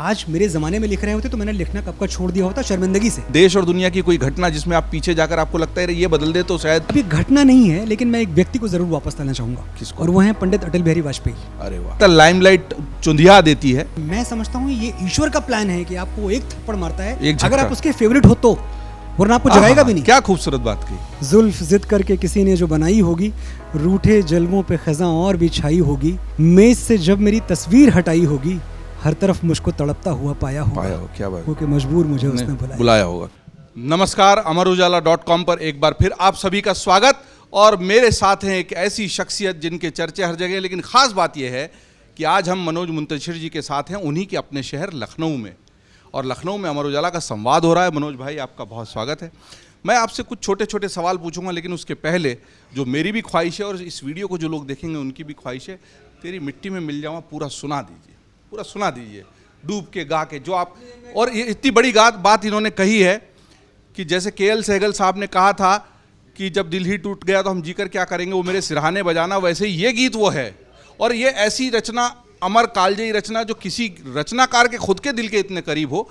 आज मेरे ज़माने में लिख रहे होते तो मैंने लिखना कब का छोड़ दिया होता, शर्मिंदगी से। देश और दुनिया की कोई घटना जिसमें आप पीछे जाकर आपको लगता है ये बदल दे तो शायद। अभी घटना नहीं है, लेकिन मैं एक व्यक्ति को जरूर वापस लाना चाहूंगा। किसको? और वो है पंडित अटल बिहारी वाजपेयी। अरे वाह, लाइमलाइट चुंधिया देती है। मैं समझता हूँ ये ईश्वर का प्लान है कि आपको एक थप्पड़ मारता है एक झटका। अगर आप उसके फेवरेट हो तो, वरना आपको जगाएगा भी नहीं। क्या खूबसूरत बात की। जुल्फ जिद करके किसी ने जो बनाई होगी, रूठे जलवों पे खज़ां और भी छाई होगी, मेज से जब मेरी तस्वीर हटाई होगी, हर तरफ मुझको तड़पता हुआ पाया होगा। क्या बात, क्योंकि मजबूर मुझे उसने बुलाया होगा। नमस्कार, अमरुजाला.com पर एक बार फिर आप सभी का स्वागत। और मेरे साथ हैं एक ऐसी शख्सियत जिनके चर्चे हर जगह, लेकिन खास बात यह है कि आज हम मनोज मुंतशिर जी के साथ हैं, उन्हीं के अपने शहर लखनऊ में। और लखनऊ में अमर उजाला का संवाद हो रहा है। मनोज भाई, आपका बहुत स्वागत है। मैं आपसे कुछ छोटे छोटे सवाल पूछूंगा, लेकिन उसके पहले जो मेरी भी ख्वाहिश है और इस वीडियो को जो लोग देखेंगे उनकी भी ख्वाहिश है, तेरी मिट्टी में मिल जाऊँ पूरा सुना दीजिए, पूरा सुना दीजिए, डूब के गा के जो आप। और ये इतनी बड़ी बात इन्होंने कही है कि जैसे के.एल. सहगल साहब ने कहा था कि जब दिल ही टूट गया तो हम जीकर क्या करेंगे, वो मेरे सिरहाने बजाना, वैसे ही ये गीत वो है। और ये ऐसी रचना, अमर कालजयी रचना, जो किसी रचनाकार के खुद के दिल के इतने करीब हो,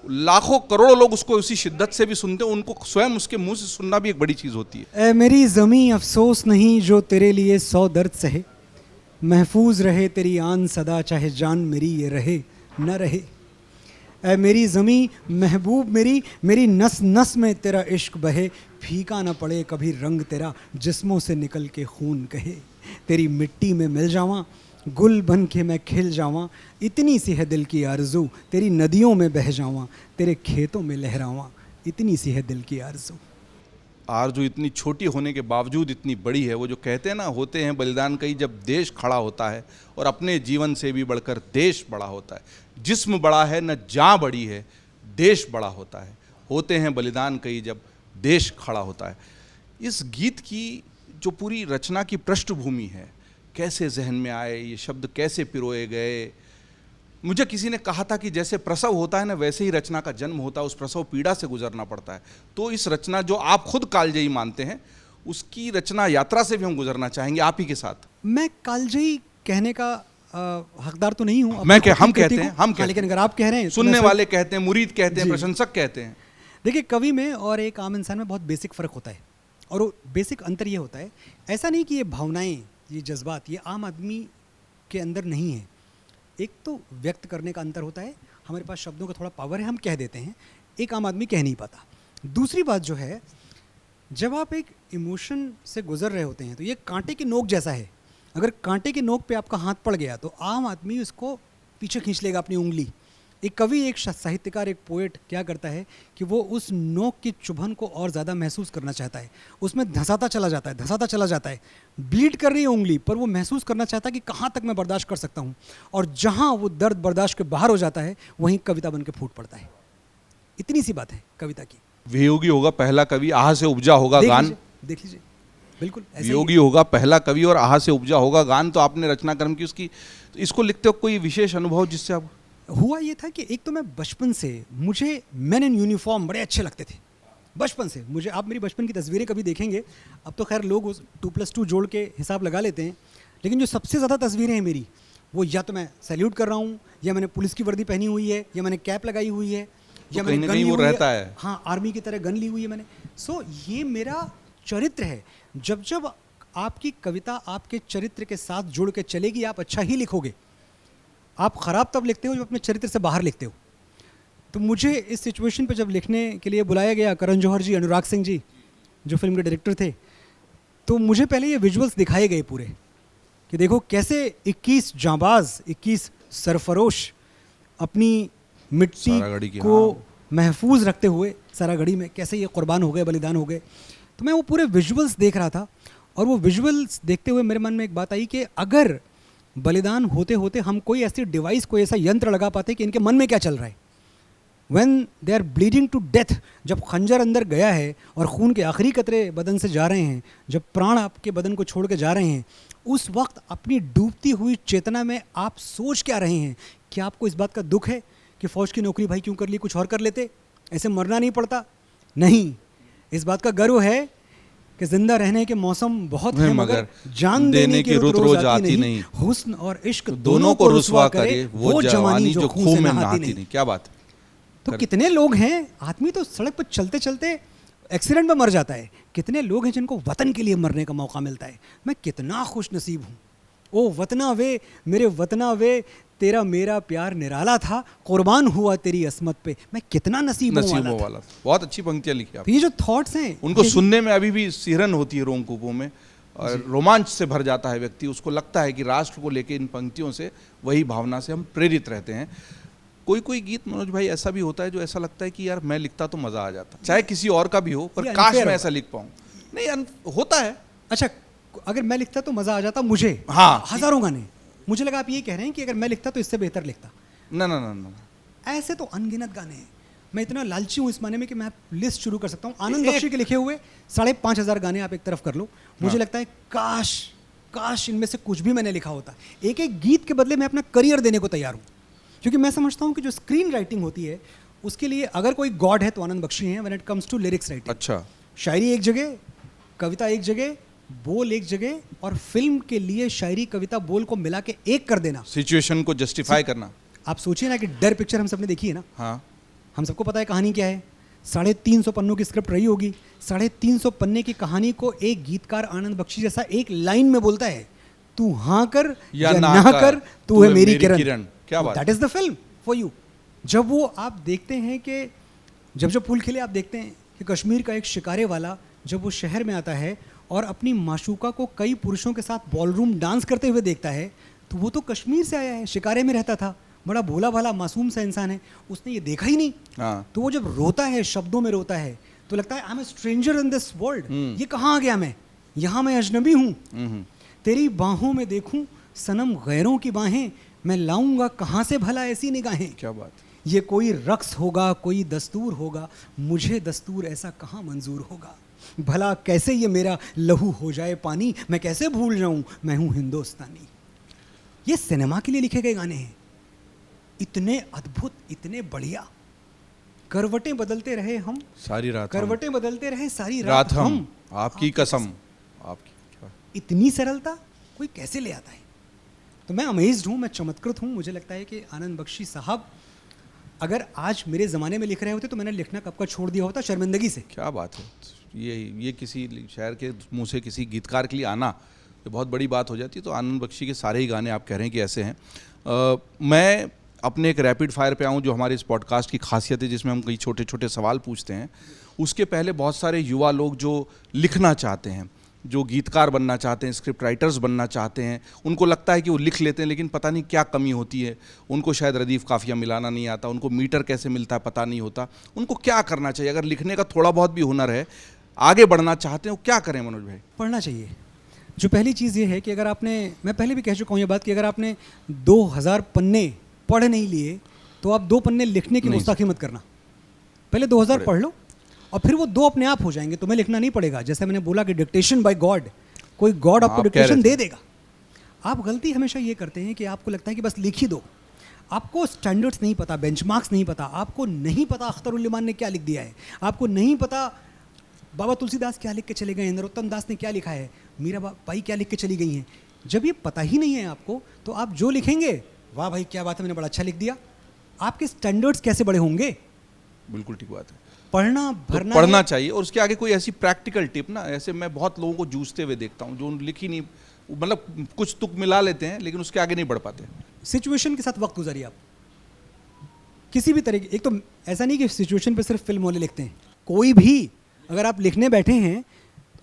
लाखों करोड़ों लोग उसको उसी शिद्दत से भी सुनते हैं, उनको स्वयं उसके मुंह से सुनना भी एक बड़ी चीज़ होती है। ए मेरी ज़मीं अफसोस नहीं जो तेरे लिए 100 दर्द सहे, महफूज रहे तेरी आन सदा चाहे जान मेरी ये रहे न रहे। ए मेरी ज़मीं महबूब मेरी नस नस में तेरा इश्क बहे, फीका न पड़े कभी रंग तेरा जिस्मों से निकल के खून कहे। तेरी मिट्टी में मिल जावां, गुल बन के मैं खिल जावां, इतनी सी है दिल की आरज़ू, तेरी नदियों में बह जावां, तेरे खेतों में लहरावां, इतनी सी है दिल की आरज़ू। आरज़ू इतनी छोटी होने के बावजूद इतनी बड़ी है। वो जो कहते हैं ना, होते हैं बलिदान कई जब देश खड़ा होता है, और अपने जीवन से भी बढ़कर देश बड़ा होता है। जिस्म बड़ा है न जान बड़ी है, देश बड़ा होता है। होते हैं बलिदान कई जब देश खड़ा होता है। इस गीत की जो पूरी रचना की पृष्ठभूमि है, कैसे जहन में आए, ये शब्द कैसे पिरोए गए। मुझे किसी ने कहा था कि जैसे प्रसव होता है ना, वैसे ही रचना का जन्म होता है, उस प्रसव पीड़ा से गुजरना पड़ता है। तो इस रचना जो आप खुद कालजयी मानते हैं, उसकी रचना यात्रा से भी हम गुजरना चाहेंगे आप ही के साथ। मैं कालजयी कहने का हकदार तो नहीं हूँ। हम कहते हैं, लेकिन अगर आप कह रहे हैं, सुनने वाले कहते हैं, मुरीद कहते हैं, प्रशंसक कहते हैं। देखिए, कवि में और एक आम इंसान में बहुत बेसिक फ़र्क होता है। और वो बेसिक अंतर ये होता है, ऐसा नहीं कि ये भावनाएं, ये जज्बात, ये आम आदमी के अंदर नहीं है। एक तो व्यक्त करने का अंतर होता है, हमारे पास शब्दों का थोड़ा पावर है, हम कह देते हैं, एक आम आदमी कह नहीं पाता। दूसरी बात जो है, जब आप एक इमोशन से गुजर रहे होते हैं तो ये कांटे की नोक जैसा है। अगर कांटे की नोक पे आपका हाथ पड़ गया तो आम आदमी उसको पीछे खींच लेगा अपनी उंगली। एक कवि, एक साहित्यकार, एक पोएट क्या करता है कि वो उस नोक की चुभन को और ज़्यादा महसूस करना चाहता है, उसमें धंसाता चला जाता है, ब्लीड कर रही है उंगली, पर वो महसूस करना चाहता है कि कहाँ तक मैं बर्दाश्त कर सकता हूँ। और जहाँ वो दर्द बर्दाश्त के बाहर हो जाता है, वहीं कविता बन के फूट पड़ता है। इतनी सी बात है कविता की। वियोगी होगा पहला कवि, आह से उपजा होगा गान। देख लीजिए, बिल्कुल वियोगी होगा पहला कवि और आह से उपजा होगा गान। तो आपने रचना कर्म की, उसकी इसको लिखते वक्त कोई विशेष अनुभव जिससे आप? हुआ ये था कि एक तो मैं बचपन से, मुझे मेन इन यूनिफॉर्म बड़े अच्छे लगते थे बचपन से। मुझे, आप मेरी बचपन की तस्वीरें कभी देखेंगे, अब तो खैर लोग उस 2+2 जोड़ के हिसाब लगा लेते हैं, लेकिन जो सबसे ज़्यादा तस्वीरें हैं मेरी, वो या तो मैं सैल्यूट कर रहा हूँ, या मैंने पुलिस की वर्दी पहनी हुई है, या मैंने कैप लगाई हुई है, या मैंने गन ली हुई है। हाँ, आर्मी की तरह गन ली हुई है मैंने। सो ये मेरा चरित्र है। जब जब आपकी कविता आपके चरित्र के साथ जुड़ के चलेगी, आप अच्छा ही लिखोगे। आप ख़राब तब लिखते हो जब अपने चरित्र से बाहर लिखते हो। तो मुझे इस सिचुएशन पे जब लिखने के लिए बुलाया गया, करण जौहर जी, अनुराग सिंह जी जो फिल्म के डायरेक्टर थे, तो मुझे पहले ये विजुअल्स दिखाए गए पूरे कि देखो कैसे 21 जांबाज, 21 सरफरोश अपनी मिट्टी को महफूज रखते हुए सारागढ़ी में कैसे ये कुर्बान हो गए, बलिदान हो गए। तो मैं वो पूरे विजुअल्स देख रहा था, और वो विजुअल्स देखते हुए मेरे मन में एक बात आई कि अगर बलिदान होते होते हम कोई ऐसी डिवाइस, कोई ऐसा यंत्र लगा पाते कि इनके मन में क्या चल रहा है, when they are bleeding to death, जब खंजर अंदर गया है और खून के आखिरी कतरे बदन से जा रहे हैं, जब प्राण आपके बदन को छोड़ के जा रहे हैं, उस वक्त अपनी डूबती हुई चेतना में आप सोच क्या रहे हैं? क्या आपको इस बात का दुख है कि फ़ौज की नौकरी भाई क्यों कर ली, कुछ और कर लेते, ऐसे मरना नहीं पड़ता? नहीं, इस बात का गर्व है कि जिंदा रहने के मौसम बहुत है है मगर जान देने की रुत रोज आती नहीं। हुस्न और इश्क दोनों को रुसवा करे वो जवानी जो खून में नहाती नहीं। क्या बात है। तो कितने लोग हैं, आदमी तो सड़क पर चलते चलते एक्सीडेंट में मर जाता है, कितने लोग हैं जिनको वतन के लिए मरने का मौका मिलता है। मैं कितना खुश नसीब हूँ। ओ वतना वे, मेरे वतना वे, तेरा मेरा प्यार निराला था, कुर्बान हुआ तेरी अस्मत पे, मैं कितना नसीबों वाला था। बहुत अच्छी पंक्तियां लिखी आप। ये जो थॉट्स हैं उनको सुनने में अभी भी सिहरन होती है रोंगकूपों में, और रोमांच से भर जाता है व्यक्ति। उसको लगता है कि राष्ट्र को लेकर इन पंक्तियों से, वही भावना से हम प्रेरित रहते हैं। कोई कोई गीत मनोज भाई ऐसा भी होता है जो ऐसा लगता है कि यार मैं लिखता तो मजा आ जाता, चाहे किसी और का भी हो, पर काश मैं ऐसा लिख पाऊँ। नहीं होता है। अच्छा, अगर मैं लिखता तो मजा आ जाता मुझे। हाँ, हजारों गाने। मुझे लगा आप ये कह रहे हैं कि अगर मैं लिखता तो इससे बेहतर लिखता। ना ना ना ना, ऐसे तो अनगिनत गाने हैं। मैं इतना लालची हूँ इस माने में कि मैं लिस्ट शुरू कर सकता हूँ। आनंद बख्शी के लिखे हुए 5,500 गाने आप एक तरफ कर लो। मुझे लगता है काश इनमें से कुछ भी मैंने लिखा होता। एक एक गीत के बदले मैं अपना करियर देने को तैयार हूँ, क्योंकि मैं समझता हूँ कि जो स्क्रीन राइटिंग होती है उसके लिए अगर कोई गॉड है तो आनंद बख्शी हैं। When it comes to lyrics writing. अच्छा, शायरी एक जगह, कविता एक जगह, बोल एक जगह, और फिल्म के लिए शायरी कविता बोल को मिला के एक कर देना, सिचुएशन को जस्टिफाई करना। आप सोचिए ना कि डर पिक्चर हम सबने देखी है ना। हाँ, हम सबको पता है कहानी क्या है। 350 पन्नों की स्क्रिप्ट रही होगी। 350 पन्ने की कहानी को एक गीतकार आनंद बख्शी जैसा एक लाइन में बोलता है, तू हाँ कर या ना कर, तू है मेरी किरण। क्या बात। That is the film for you. जब वो आप देखते हैं कि जब फूल खिले, आप देखते हैं कि कश्मीर का एक शिकारे वाला जब वो शहर में आता है और अपनी माशूका को कई पुरुषों के साथ बॉलरूम डांस करते हुए देखता है, तो वो तो कश्मीर से आया है, शिकारे में रहता था, बड़ा भोला भाला मासूम सा इंसान है, उसने ये देखा ही नहीं। तो वो जब रोता है, शब्दों में रोता है, तो लगता है I am a stranger in this world. ये कहाँ आ गया मैं, यहाँ मैं अजनबी हूँ। तेरी बाहों में देखूं सनम गैरों की बाहें, मैं लाऊंगा कहाँ से भला ऐसी निगाहें। क्या बात। ये कोई रक्स होगा, कोई दस्तूर होगा, मुझे दस्तूर ऐसा कहाँ मंजूर होगा। भला कैसे ये मेरा लहू हो जाए पानी, मैं कैसे भूल जाऊं मैं हूं हिंदुस्तानी। ये सिनेमा के लिए लिखे गए गाने हैं, इतने अद्भुत, इतने बढ़िया। करवटें बदलते रहे हम सारी रात, करवटें बदलते रहे सारी रात हम, आपकी कसम, आपकी। इतनी सरलता कोई कैसे ले आता है। तो मैं अमेज्ड हूँ, मैं चमत्कृत हूँ। मुझे लगता है कि आनंद बख्शी साहब अगर आज मेरे ज़माने में लिख रहे होते तो मैंने लिखना कब का छोड़ दिया होता, शर्मिंदगी से। क्या बात है। ये किसी शायर के मुंह से किसी गीतकार के लिए आना ये बहुत बड़ी बात हो जाती है। तो आनंद बख्शी के सारे ही गाने आप कह रहे हैं कि ऐसे हैं। मैं अपने एक रैपिड फायर पे आऊँ, जो हमारे इस पॉडकास्ट की खासियत है, जिसमें हम कई छोटे छोटे सवाल पूछते हैं। उसके पहले बहुत सारे युवा लोग जो लिखना चाहते हैं, जो गीतकार बनना चाहते हैं, स्क्रिप्ट राइटर्स बनना चाहते हैं, उनको लगता है कि वो लिख लेते हैं, लेकिन पता नहीं क्या कमी होती है। उनको शायद रदीफ काफिया मिलाना नहीं आता, उनको मीटर कैसे मिलता है पता नहीं होता। उनको क्या करना चाहिए? अगर लिखने का थोड़ा बहुत भी हुनर है, आगे बढ़ना चाहते हैं, वो क्या करें मनोज भाई? पढ़ना चाहिए। जो पहली चीज़ ये है कि अगर आपने, मैं पहले भी कह चुका हूँ ये बात, कि अगर आपने 2000 पन्ने पढ़ नहीं लिए तो आप 2 पन्ने लिखने की गुस्ताखी मत करना। पहले 2000 पढ़ लो और फिर वो 2 अपने आप हो जाएंगे, तुम्हें लिखना नहीं पड़ेगा। जैसे मैंने बोला कि डिक्टेशन बाय गॉड, कोई गॉड आपको डिक्टेशन दे देगा। आप गलती हमेशा ये करते हैं कि आपको लगता है कि बस लिख ही दो। आपको स्टैंडर्ड्स नहीं पता, बेंचमार्क्स नहीं पता, आपको नहीं पता अख्तरुल ने क्या लिख दिया है, आपको नहीं पता बाबा तुलसीदास क्या लिख के चले गए हैं, नरोत्तम दास ने क्या लिखा है, मीरा बाई क्या लिख के चली गई हैं। जब ये पता ही नहीं है आपको, तो आप जो लिखेंगे, वाह भाई क्या बात है, मैंने बड़ा अच्छा लिख दिया। आपके स्टैंडर्ड्स कैसे बड़े होंगे? बिल्कुल ठीक बात है। पढ़ना भरना तो पढ़ना चाहिए। और उसके आगे कोई ऐसी प्रैक्टिकल टिप ना, ऐसे मैं बहुत लोगों को जूझते हुए देखता हूँ जो लिख ही नहीं, मतलब कुछ तुक मिला लेते हैं लेकिन उसके आगे नहीं बढ़ पाते। सिचुएशन के साथ वक्त गुजारिए आप किसी भी तरह की। एक तो ऐसा नहीं कि सिचुएशन पे सिर्फ फिल्म वाले लिखते हैं, कोई भी अगर आप लिखने बैठे हैं,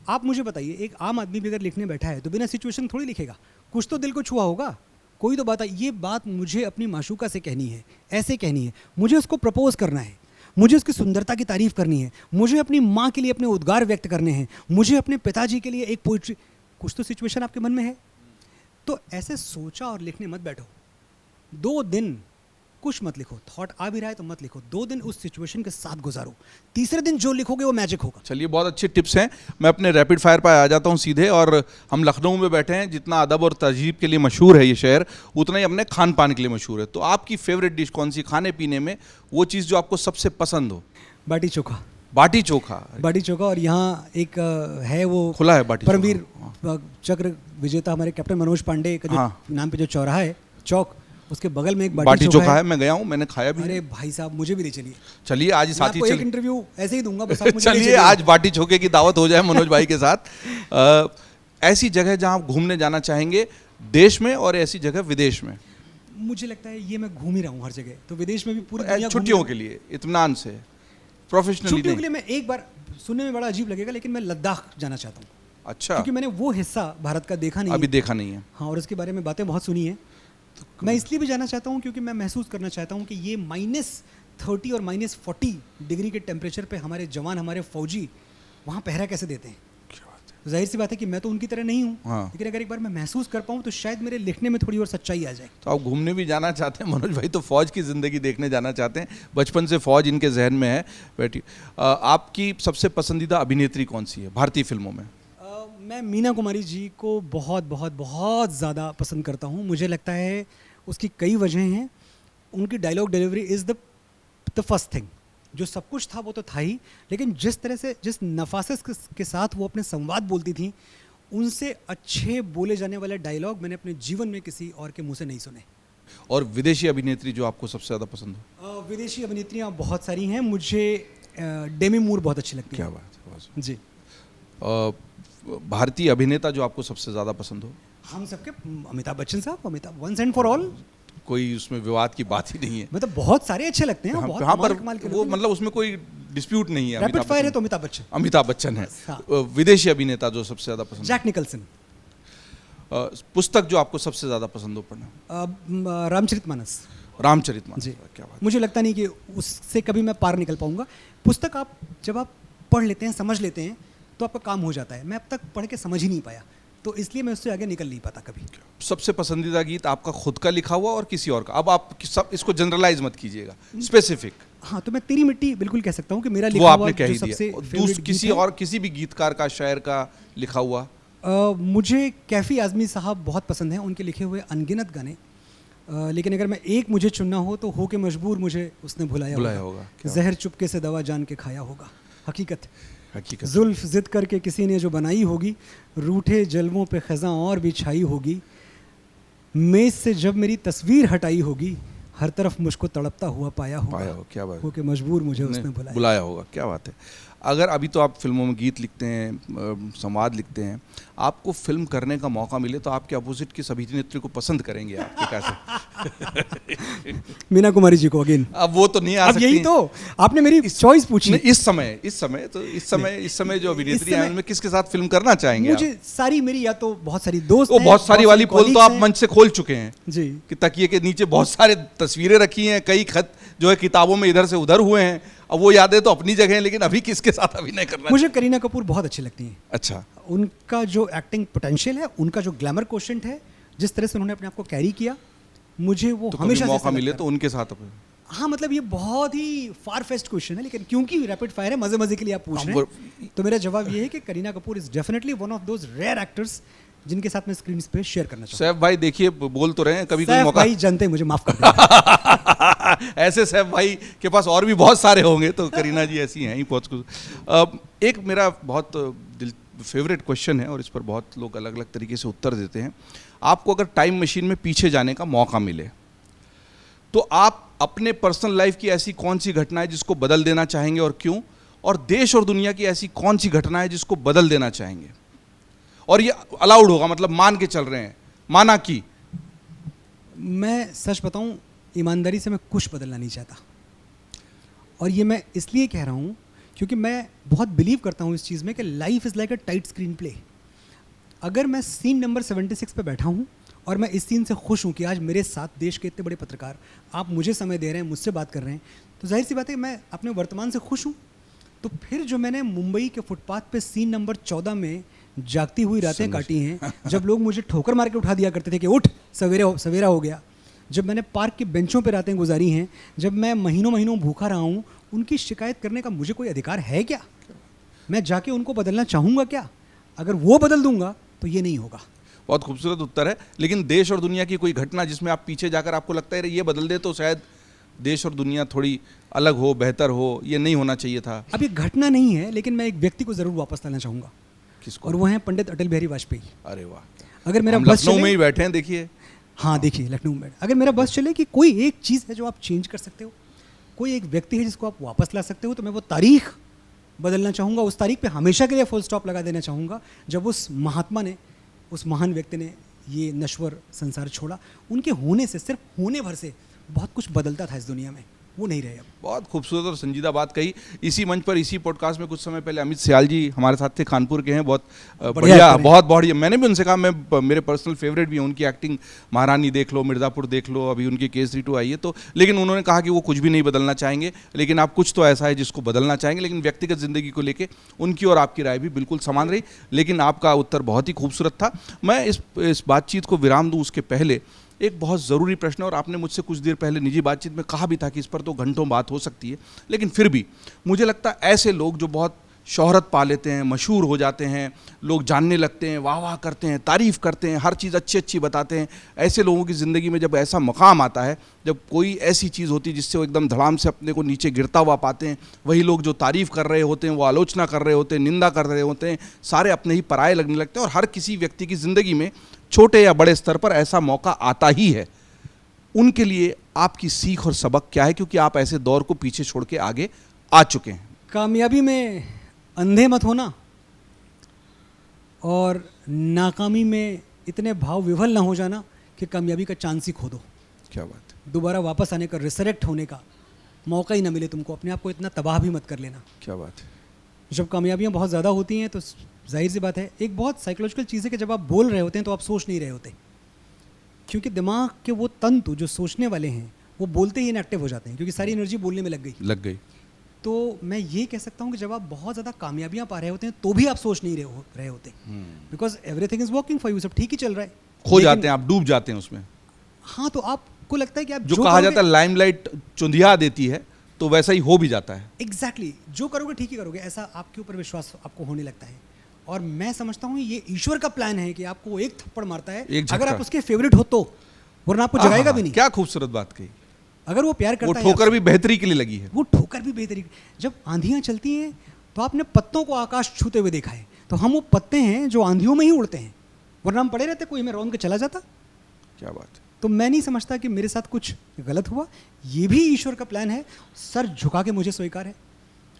आप मुझे बताइए, एक आम आदमी भी अगर लिखने बैठा है तो बिना सिचुएशन थोड़ी लिखेगा, कुछ तो दिल को छुआ होगा, कोई तो बात है, ये बात मुझे अपनी माशूका से कहनी है, ऐसे कहनी है, मुझे उसको प्रपोज करना है, मुझे उसकी सुंदरता की तारीफ़ करनी है, मुझे अपनी माँ के लिए अपने उद्गार व्यक्त करने हैं, मुझे अपने पिताजी के लिए एक पोइट्री, कुछ तो सिचुएशन आपके मन में है। तो ऐसे सोचा और लिखने मत बैठो। 2 दिन कुछ मत लिखो, थॉट आ भी रहा है तो मत लिखो, 2 दिन उस सिचुएशन के साथ गुजारो, तीसरे दिन जो लिखोगे वो मैजिक होगा। चलिए, बहुत अच्छे टिप्स हैं। मैं अपने रैपिड फायर पर आ जाता हूं सीधे। और हम लखनऊ में बैठे हैं, जितना अदब और तहजीब के लिए मशहूर है ये शहर, उतना ही अपने खान पान के लिए मशहूर है। तो आपकी फेवरेट डिश कौन सी, खाने पीने में वो चीज़ जो आपको सबसे पसंद हो? बाटी चोखा। बाटी चोखा बाटी चोखा। और यहाँ एक है वो खुला है बाटी परमवीर चोखा। चक्र विजेता हमारे कैप्टन मनोज पांडे का जो हाँ। नाम पे जो चौराहा है चौक, उसके बगल में एक बाटी चोखा है। मैं गया हूँ, मैंने खाया भी। अरे भाई साहब मुझे भी ले चलिए। चलिए आज ही मैं साथ ही आपको एक इंटरव्यू ऐसे ही दूंगा, बस आप मुझे ले चलिए चलिए। आज बाटी चोखे की दावत हो जाए मनोज भाई के साथ। ऐसी जगह जहां आप घूमने जाना चाहेंगे देश में, और ऐसी जगह विदेश में। मुझे लगता है ये मैं घूम ही रहा हूँ हर जगह, तो विदेश में भी पूरी दुनिया छुट्टियों के लिए, इत्मीनान से, प्रोफेशनली छुट्टियों के नहीं। लिए मैं एक बार, सुनने में बड़ा अजीब लगेगा लेकिन मैं लद्दाख जाना चाहता हूँ, अच्छा, क्योंकि मैंने वो हिस्सा भारत का देखा नहीं अभी है। देखा नहीं है। हाँ, और उसके बारे में बातें बहुत सुनी है। मैं इसलिए भी जाना चाहता हूँ क्योंकि मैं महसूस करना चाहता हूँ कि ये -30 और -40 डिग्री के टेम्परेचर पे हमारे जवान, हमारे फौजी वहाँ पहरा कैसे देते हैं। जाहिर सी बात है कि मैं तो उनकी तरह नहीं हूँ, हाँ। लेकिन अगर एक बार मैं महसूस कर पाऊँ तो शायद मेरे लिखने में थोड़ी और सच्चाई आ जाए। तो आप घूमने भी जाना चाहते हैं मनोज भाई, तो फौज की ज़िंदगी देखने जाना चाहते हैं। बचपन से फौज इनके जहन में है। बैठी, आपकी सबसे पसंदीदा अभिनेत्री कौन सी है भारतीय फिल्मों में? मैं मीना कुमारी जी को बहुत बहुत बहुत ज़्यादा पसंद करता हूँ। मुझे लगता है उसकी कई वजह हैं। उनकी dialogue delivery is the first thing. जो सब कुछ था वो तो था ही, लेकिन जिस तरह से, जिस नफासत के साथ वो अपने संवाद बोलती थी, उनसे अच्छे बोले जाने वाले डायलॉग मैंने अपने जीवन में किसी और के मुंह से नहीं सुने। और विदेशी अभिनेत्री जो आपको सबसे ज़्यादा पसंद हो? विदेशी अभिनेत्रियाँ बहुत सारी हैं। मुझे डेमी मूर बहुत अच्छी लगती है। क्या बात है जी। भारतीय अभिनेता जो आपको सबसे ज़्यादा पसंद हो? हम सबके अमिताभ बच्चन साहब, Amitabh once and for all. कोई उसमें विवाद की बात ही नहीं है। मतलब बहुत सारे अच्छे लगते हैं। हाँ, बहुत हाँ, कमाल पर कमाल के वो लोग हैं। मतलब उसमें कोई डिस्प्यूट नहीं है। रैपिड फायर है तो अमिताभ बच्चन। अमिताभ बच्चन है। हाँ। विदेशी अभिनेता जो सबसे ज़्यादा पसंद? Jack Nicholson. पुस्तक जो आपको सबसे ज़्यादा पसंद हो पढ़ना? रामचरितमानस। रामचरितमानस। जी। क्या बात। मुझे लगता नहीं कि उससे कभी मैं पार निकल पाऊंगा। पुस्तक आप जब आप पढ़ लेते हैं, समझ लेते हैं, तो आपका काम हो जाता है। मैं अब तक पढ़ के समझ ही नहीं पाया, तो इसलिए मैं उससे आगे निकल नहीं पाता कभी। सबसे पसंदीदा गीत आपका खुद का लिखा हुआ और किसी और का? अब आप सब इसको जनरलाइज मत कीजिएगा, स्पेसिफिक। हाँ, तो मैं तेरी मिट्टी बिल्कुल कह सकता हूँ कि मेरा वो लिखा हुआ आपने कह जो ही सबसे दिया। फेवरेट किसी गीत है। और किसी भी गीतकार का, शायर का लिखा हुआ? मुझे कैफ़ी आज़मी साहब बहुत पसंद हैं, उनके लिखे हुए अनगिनत गाने। लेकिन अगर मैं एक मुझे चुनना हो तो हो के मजबूर मुझे उसने भुलाया होगा। जहर चुपके से दवा जान के खाया होगा। हकीकत जुल्फ जिद करके किसी ने जो बनाई होगी, रूठे जलवों पे खज़ां और भी छाई होगी, मेज से जब मेरी तस्वीर हटाई होगी, हर तरफ मुझको तड़पता हुआ पाया होगा। क्या बात हो के मजबूर मुझे उसने बुलाया होगा। क्या बात है। अगर अभी तो आप फिल्मों में गीत लिखते हैं, संवाद लिखते हैं, आपको फिल्म करने का मौका मिले तो आपके अपोजिट किस अभिनेत्री को पसंद करेंगे आपके? कैसे? मीना कुमारी जी को अगेन। अब वो तो नहीं आ अब सकती। यही तो आपने मेरी चॉइस पूछी। इस समय जो अभिनेत्री हैं उनमें किसके साथ फिल्म करना चाहेंगे? मुझे सारी, मेरी या तो बहुत सारी दोस्त वो बहुत सारी वाली पोल तो आप मंच से खोल चुके हैं जी, कि तकिए के नीचे बहुत सारे तस्वीरें रखी हैं, कई खत जो है किताबों में इधर से उधर हुए हैं। अब वो यादें तो अपनी जगह हैं, लेकिन अभी किसके साथ अभिनय करना? मुझे करीना कपूर बहुत अच्छी लगती हैं। अच्छा। उनका जो एक्टिंग पोटेंशियल है, उनका जो ग्लैमर कोशेंट है, जिस तरह से उन्होंने अपने आप को कैरी किया, मुझे वो तो हमेशा मौका मिले तो उनके साथ हाँ, मतलब ये बहुत ही फार फेस्ट क्वेश्चन है, लेकिन क्योंकि रैपिड फायर है, मजे मजे के लिए आप पूछ रहे हैं, तो मेरा जवाब ये है कि Kareena Kapoor is definitely one of those rare actors जिनके साथ मैं स्क्रीन पे शेयर करना चाहता हूं। सैफ भाई देखिए, बोल तो रहे हैं, कभी कोई मौका भाई जानते हैं, मुझे माफ कर दें। ऐसे सैफ भाई के पास और भी बहुत सारे होंगे, तो करीना जी ऐसी हैं ही बहुत कुछ। एक मेरा बहुत फेवरेट क्वेश्चन है और इस पर बहुत लोग अलग अलग तरीके से उत्तर देते हैं। आपको अगर टाइम मशीन में पीछे जाने का मौका मिले तो आप अपने पर्सनल लाइफ की ऐसी कौन सी घटना है जिसको बदल देना चाहेंगे और क्यों? और देश और दुनिया की ऐसी कौन सी घटना है जिसको बदल देना चाहेंगे? और ये अलाउड होगा, मतलब मान के चल रहे हैं, माना कि मैं सच बताऊं, ईमानदारी से मैं कुछ बदलना नहीं चाहता। और ये मैं इसलिए कह रहा हूं क्योंकि मैं बहुत बिलीव करता हूं इस चीज़ में कि life is like a tight screen play. अगर मैं सीन नंबर 76 पे बैठा हूं और मैं इस सीन से खुश हूं कि आज मेरे साथ देश के इतने बड़े पत्रकार, आप मुझे समय दे रहे हैं, मुझसे बात कर रहे हैं, तो जाहिर सी बात है कि मैं अपने वर्तमान से खुश हूं। तो फिर जो मैंने मुंबई के फुटपाथ पे सीन नंबर 14 में जागती हुई रातें काटी हैं, जब लोग मुझे ठोकर मार के उठा दिया करते थे कि उठ, सवेरा हो गया, जब मैंने पार्क के बेंचों पे रातें गुजारी हैं, जब मैं महीनों महीनों भूखा रहा हूँ, उनकी शिकायत करने का मुझे कोई अधिकार है क्या? मैं जाके उनको बदलना चाहूँगा क्या? अगर वो बदल दूंगा तो ये नहीं होगा। बहुत खूबसूरत उत्तर है। लेकिन देश और दुनिया की कोई घटना जिसमें आप पीछे जाकर आपको लगता है ये बदल दे तो शायद देश और दुनिया थोड़ी अलग हो, बेहतर हो, ये नहीं होना चाहिए था? अब ये घटना नहीं है, लेकिन मैं एक व्यक्ति को ज़रूर वापस लाना चाहूँगा, किसको? और वो हैं पंडित अटल बिहारी वाजपेयी। अरे वाह, अगर मेरा हम बस लखनऊ में चले, ही बैठे हैं, देखिए। हाँ देखिए लखनऊ में, अगर मेरा बस चले कि कोई एक चीज़ है जो आप चेंज कर सकते हो, कोई एक व्यक्ति है जिसको आप वापस ला सकते हो, तो मैं वो तारीख बदलना चाहूँगा। उस तारीख पे हमेशा के लिए फुल स्टॉप लगा देना चाहूँगा जब उस महात्मा ने, उस महान व्यक्ति ने ये नश्वर संसार छोड़ा। उनके होने से, सिर्फ होने भर से बहुत कुछ बदलता था इस दुनिया में, वो नहीं रहे अब। बहुत खूबसूरत और संजीदा बात कही। इसी मंच पर, इसी पॉडकास्ट में कुछ समय पहले अमित सियाल जी हमारे साथ थे, कानपुर के हैं, बहुत बढ़िया, बहुत बढ़िया। मैंने भी उनसे कहा, मैं मेरे पर्सनल फेवरेट भी हैं उनकी एक्टिंग, महारानी देख लो, मिर्ज़ापुर देख लो, अभी उनकी केसरी 2 आई है। तो लेकिन उन्होंने कहा कि वो कुछ भी नहीं बदलना चाहेंगे, लेकिन आप कुछ तो ऐसा है जिसको बदलना चाहेंगे। लेकिन व्यक्तिगत ज़िंदगी को लेकर उनकी और आपकी राय भी बिल्कुल समान रही, लेकिन आपका उत्तर बहुत ही खूबसूरत था। मैं इस बातचीत को विराम दूँ उसके पहले एक बहुत ज़रूरी प्रश्न, और आपने मुझसे कुछ देर पहले निजी बातचीत में कहा भी था कि इस पर तो घंटों बात हो सकती है, लेकिन फिर भी मुझे लगता है ऐसे लोग जो बहुत शोहरत पा लेते हैं, मशहूर हो जाते हैं, लोग जानने लगते हैं, वाह वाह करते हैं, तारीफ़ करते हैं, हर चीज़ अच्छी अच्छी बताते हैं, ऐसे लोगों की ज़िंदगी में जब ऐसा मकाम आता है, जब कोई ऐसी चीज़ होती है जिससे वो एकदम धड़ाम से अपने को नीचे गिरता हुआ पाते हैं, वही लोग जो तारीफ़ कर रहे होते हैं, वो आलोचना कर रहे होते हैं, निंदा कर रहे होते हैं, सारे अपने ही पराये लगने लगते हैं। और हर किसी व्यक्ति की ज़िंदगी में छोटे या बड़े स्तर पर ऐसा मौका आता ही है। उनके लिए आपकी सीख और सबक क्या है, क्योंकि आप ऐसे दौर को पीछे छोड़ के आगे आ चुके हैं? कामयाबी में अंधे मत होना, और नाकामी में इतने भाव विवल ना हो जाना कि कामयाबी का चांस ही खो दो। क्या बात है, दोबारा वापस आने का, रिसरेक्ट होने का मौका ही ना मिले तुमको। अपने आप को इतना तबाह भी मत कर लेना। क्या बात है। जब कामयाबियाँ बहुत ज़्यादा होती हैं तो जाहिर सी बात है, एक बहुत साइकोलॉजिकल चीज़ है कि जब आप बोल रहे होते हैं तो आप सोच नहीं रहे होते, क्योंकि दिमाग के वो तंतु जो सोचने वाले हैं वो बोलते ही इनएक्टिव हो जाते हैं, क्योंकि सारी एनर्जी बोलने में लग गई। तो मैं ये कह सकता हूँ कि जब आप बहुत ज़्यादा कामयाबियाँ पा रहे होते हैं तो भी आप सोच नहीं रहे होते, because everything is working for you, सब ठीक ही चल रहा है। खो जाते हैं आप, डूब जाते हैं उसमें। हाँ, तो आपको लगता है कि आप जो कहा जाता है लाइमलाइट चुंधिया देती है, तो वैसा ही हो भी जाता है। एग्जैक्टली, जो करोगे ठीक ही करोगे, ऐसा आपके ऊपर विश्वास आपको होने लगता है। और मैं समझता हूँ ये ईश्वर का प्लान है कि आपको एक थप्पड़ मारता है अगर आप उसके फेवरेट हो तो, वरना आपको जगाएगा भी नहीं। क्या खूबसूरत बात कही। अगर वो प्यार करता है, वो ठोकर भी बेहतरी के लिए लगी है। वो ठोकर भी बेहतरी। जब आंधियां चलती हैं तो आपने पत्तों को आकाश छूते हुए देखा है, तो हम वो पत्ते हैं जो आंधियों में ही उड़ते हैं, वरना हम पड़े रहते, कोई हमें रौंद के चला जाता। क्या बात है। तो मैं नहीं समझता कि मेरे साथ कुछ गलत हुआ, ये भी ईश्वर का प्लान है। सर झुका के मुझे स्वीकार है,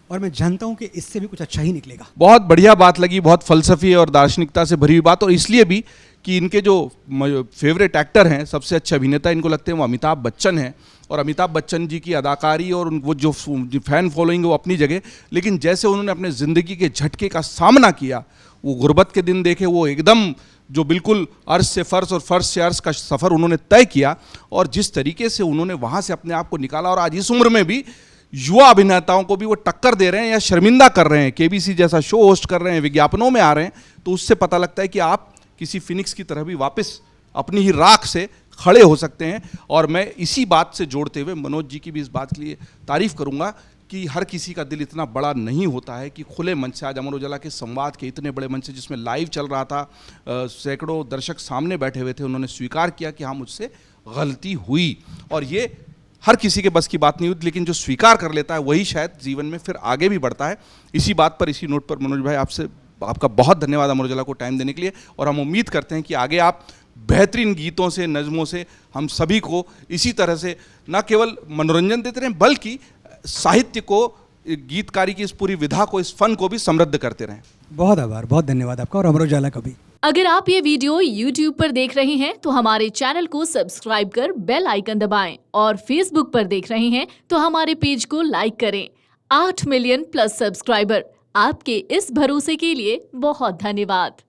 और मैं जानता हूं कि इससे भी कुछ अच्छा ही निकलेगा। बहुत बढ़िया बात लगी, बहुत फलसफी और दार्शनिकता से भरी हुई बात, और इसलिए भी कि इनके जो फेवरेट एक्टर हैं, सबसे अच्छे अभिनेता इनको लगते हैं वो अमिताभ बच्चन हैं। और अमिताभ बच्चन जी की अदाकारी और वो जो फैन फॉलोइंग है वो अपनी जगह, लेकिन जैसे उन्होंने अपने ज़िंदगी के झटके का सामना किया, वो गुर्बत के दिन देखे, वो एकदम जो बिल्कुल अर्श से फर्श और फर्श से अर्श का सफ़र उन्होंने तय किया, और जिस तरीके से उन्होंने वहाँ से अपने आप को निकाला, और आज इस उम्र में भी युवा अभिनेताओं को भी वो टक्कर दे रहे हैं या शर्मिंदा कर रहे हैं, केबीसी जैसा शो होस्ट कर रहे हैं, विज्ञापनों में आ रहे हैं, तो उससे पता लगता है कि आप किसी फिनिक्स की तरह भी वापस अपनी ही राख से खड़े हो सकते हैं। और मैं इसी बात से जोड़ते हुए मनोज जी की भी इस बात के लिए तारीफ़ करूंगा कि हर किसी का दिल इतना बड़ा नहीं होता है कि खुले मंच से, आज अमर उजाला के संवाद के इतने बड़े मंच से जिसमें लाइव चल रहा था, सैकड़ों दर्शक सामने बैठे हुए थे, उन्होंने स्वीकार किया कि हाँ मुझसे गलती हुई। और ये हर किसी के बस की बात नहीं होती, लेकिन जो स्वीकार कर लेता है वही शायद जीवन में फिर आगे भी बढ़ता है। इसी बात पर, इसी नोट पर मनोज भाई, आपका बहुत धन्यवाद अमर उजाला को टाइम देने के लिए, और हम उम्मीद करते हैं कि आगे आप बेहतरीन गीतों से, नज़मों से हम सभी को इसी तरह से न केवल मनोरंजन देते रहें, बल्कि साहित्य को, गीतकारी की इस पूरी विधा को, इस फन को भी समृद्ध करते रहें। बहुत आभार, बहुत धन्यवाद आपका, और अमर उजाला का भी। अगर आप ये वीडियो YouTube पर देख रहे हैं तो हमारे चैनल को सब्सक्राइब कर बेल आइकन दबाएं, और Facebook पर देख रहे हैं तो हमारे पेज को लाइक करें। 8 मिलियन प्लस सब्सक्राइबर, आपके इस भरोसे के लिए बहुत धन्यवाद।